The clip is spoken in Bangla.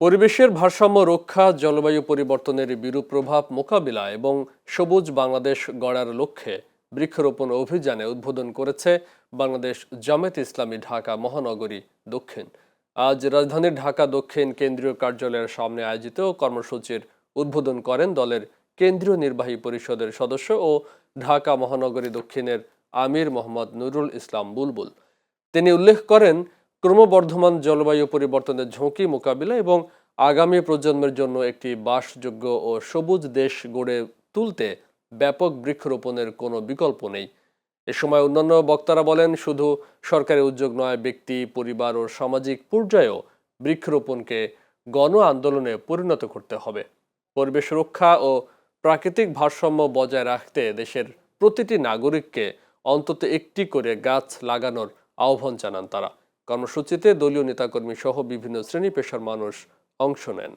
পরিবেশের ভারসাম্য রক্ষা, জলবায়ু পরিবর্তনের বিরূপ প্রভাব মোকাবিলা এবং সবুজ বাংলাদেশ গড়ার লক্ষ্যে বৃক্ষরোপণ অভিযানে উদ্বোধন করেছে বাংলাদেশ জামায়াত ইসলামী ঢাকা মহানগরী দক্ষিণ। আজ রাজধানীর ঢাকা দক্ষিণ কেন্দ্রীয় কার্যালয়ের সামনে আয়োজিত কর্মসূচির উদ্বোধন করেন দলের কেন্দ্রীয় নির্বাহী পরিষদের সদস্য ও ঢাকা মহানগরী দক্ষিণের আমির মোহাম্মদ নুরুল ইসলাম বুলবুল। তিনি উল্লেখ করেন, ক্রমবর্ধমান জলবায়ু পরিবর্তনের ঝুঁকি মোকাবিলা এবং আগামী প্রজন্মের জন্য একটি বাসযোগ্য ও সবুজ দেশ গড়ে তুলতে ব্যাপক বৃক্ষরোপণের কোনো বিকল্প নেই। এ সময় অন্যান্য বক্তারা বলেন, শুধু সরকারি উদ্যোগ নয়, ব্যক্তি, পরিবার ও সামাজিক পর্যায়েও বৃক্ষরোপণকে গণ আন্দোলনে পরিণত করতে হবে। পরিবেশ রক্ষা ও প্রাকৃতিক ভারসাম্য বজায় রাখতে দেশের প্রতিটি নাগরিককে অন্তত একটি করে গাছ লাগানোর আহ্বান জানান তারা। কর্মসূচিতে দলীয় নেতাকর্মী সহ বিভিন্ন শ্রেণী পেশার মানুষ অংশ নেন।